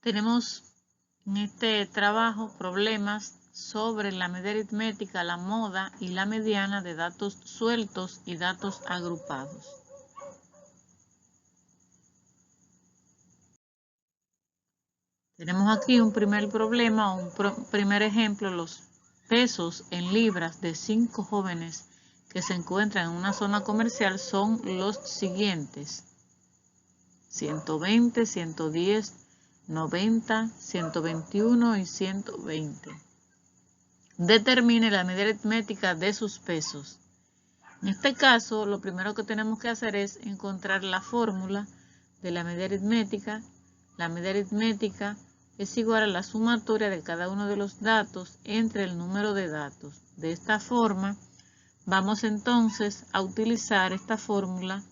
Tenemos en este trabajo problemas sobre la medida aritmética, la moda y la mediana de datos sueltos y datos agrupados. Tenemos aquí un primer problema, un primer ejemplo, los pesos en libras de 5 jóvenes que se encuentran en una zona comercial son los siguientes: 120, 110, 90, 121 y 120. Determine la medida aritmética de sus pesos. En este caso, lo primero que tenemos que hacer es encontrar la fórmula de la medida aritmética. La medida aritmética es igual a la sumatoria de cada uno de los datos entre el número de datos. De esta forma, vamos entonces a utilizar esta fórmula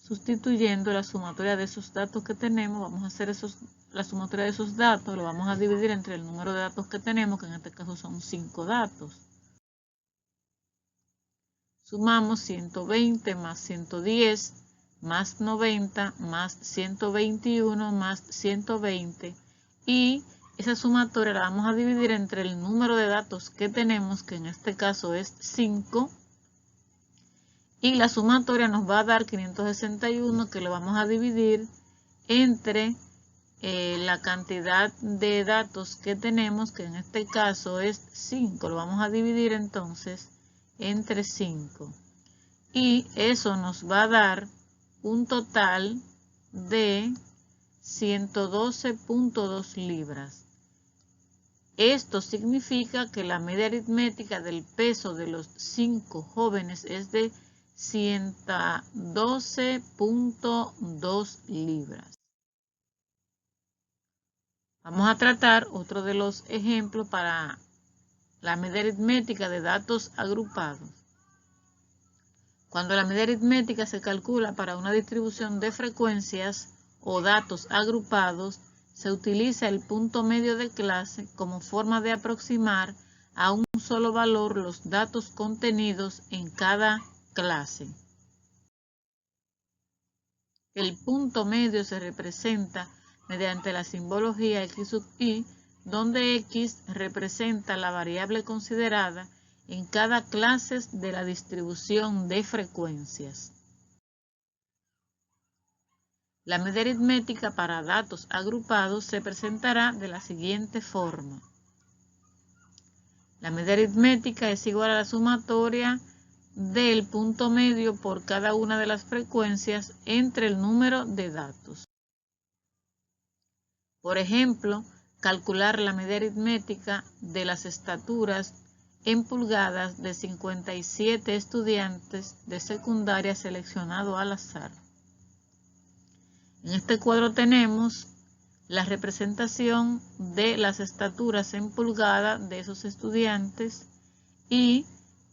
sustituyendo la sumatoria de esos datos que tenemos. Vamos a hacer la sumatoria de esos datos, lo vamos a dividir entre el número de datos que tenemos, que en este caso son 5 datos. Sumamos 120 más 110 más 90 más 121 más 120 y esa sumatoria la vamos a dividir entre el número de datos que tenemos, que en este caso es 5, y la sumatoria nos va a dar 561, que lo vamos a dividir entre la cantidad de datos que tenemos, que en este caso es 5. Lo vamos a dividir entonces entre 5. Y eso nos va a dar un total de 112.2 libras. Esto significa que la medida aritmética del peso de los 5 jóvenes es de 112.2 libras. Vamos a tratar otro de los ejemplos para la medida aritmética de datos agrupados. Cuando la medida aritmética se calcula para una distribución de frecuencias o datos agrupados, se utiliza el punto medio de clase como forma de aproximar a un solo valor los datos contenidos en cada clase. El punto medio se representa mediante la simbología x sub i, donde x representa la variable considerada en cada clase de la distribución de frecuencias. La medida aritmética para datos agrupados se presentará de la siguiente forma. La medida aritmética es igual a la sumatoria del punto medio por cada una de las frecuencias entre el número de datos. Por ejemplo, calcular la medida aritmética de las estaturas en pulgadas de 57 estudiantes de secundaria seleccionados al azar. En este cuadro tenemos la representación de las estaturas en pulgadas de esos estudiantes y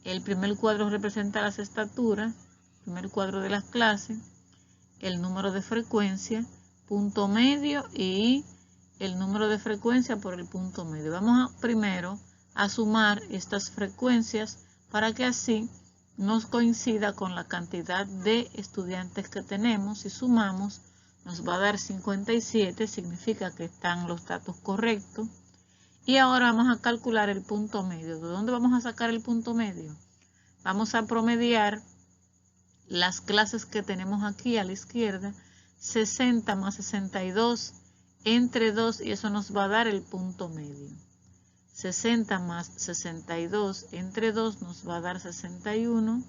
el primer cuadro representa las estaturas, el primer cuadro de las clases, el número de frecuencia, punto medio y el número de frecuencia por el punto medio. Vamos primero a sumar estas frecuencias para que así nos coincida con la cantidad de estudiantes que tenemos. Si sumamos, nos va a dar 57, significa que están los datos correctos. Y ahora vamos a calcular el punto medio. ¿De dónde vamos a sacar el punto medio? Vamos a promediar las clases que tenemos aquí a la izquierda, 60 más 62 entre 2, y eso nos va a dar el punto medio. 60 más 62 entre 2 nos va a dar 61.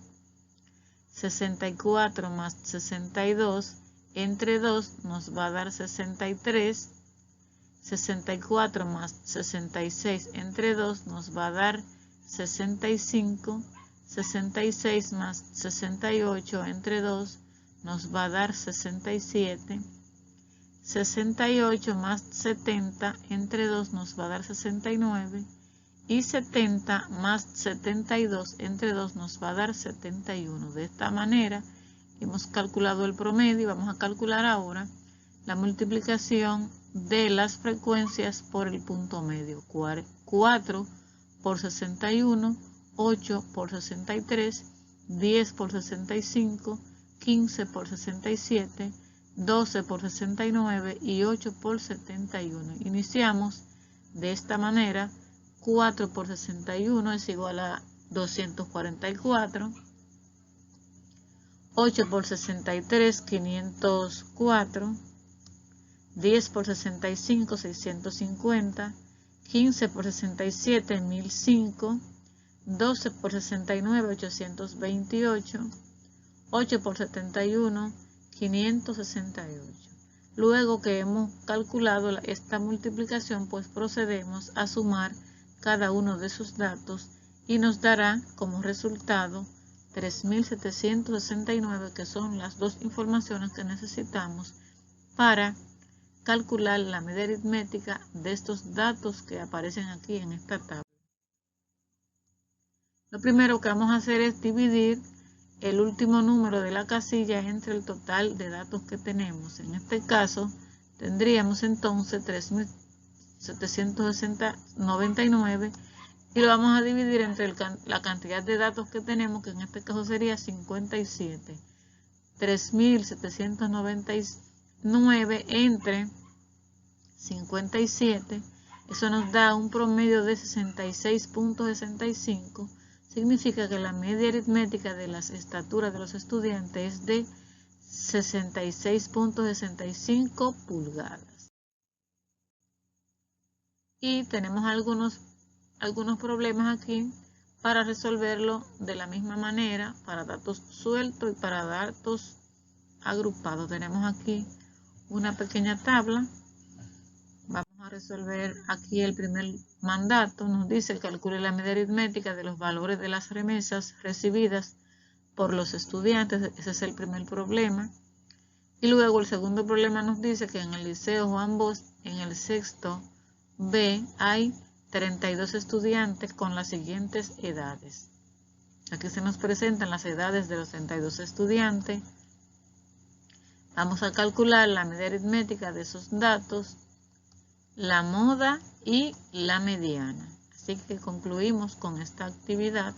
64 más 62 entre 2 nos va a dar 63. 64 más 66 entre 2 nos va a dar 65. 66 más 68 entre 2 nos va a dar 67. 68 más 70 entre 2 nos va a dar 69. Y 70 más 72 entre 2 nos va a dar 71. De esta manera hemos calculado el promedio y vamos a calcular ahora la multiplicación de las frecuencias por el punto medio. 4 por 61, 8 por 63, 10 por 65, 15 por 67, 12 por 69 y 8 por 71. Iniciamos de esta manera. 4 por 61 es igual a 244. 8 por 63, 504. 10 por 65, 650. 15 por 67, 1005. 12 por 69, 828. 8 por 71, 568. Luego que hemos calculado esta multiplicación, pues procedemos a sumar cada uno de sus datos y nos dará como resultado 3.769, que son las dos informaciones que necesitamos para calcular la medida aritmética de estos datos que aparecen aquí en esta tabla. Lo primero que vamos a hacer es dividir el último número de la casilla entre el total de datos que tenemos. En este caso tendríamos entonces 3.799 y lo vamos a dividir entre la cantidad de datos que tenemos, que en este caso sería 57. 3.799 entre 57, eso nos da un promedio de 66.65. Significa que la media aritmética de las estaturas de los estudiantes es de 66.65 pulgadas. Y tenemos algunos problemas aquí para resolverlo de la misma manera, para datos sueltos y para datos agrupados. Tenemos aquí una pequeña tabla. Vamos a resolver aquí el primer mandato. Nos dice: calcule la media aritmética de los valores de las remesas recibidas por los estudiantes. Ese es el primer problema. Y luego el segundo problema nos dice que en el Liceo Juan Bosch, en el sexto B, hay 32 estudiantes con las siguientes edades. Aquí se nos presentan las edades de los 32 estudiantes. Vamos a calcular la media aritmética de esos datos, la moda y la mediana. Así que concluimos con esta actividad.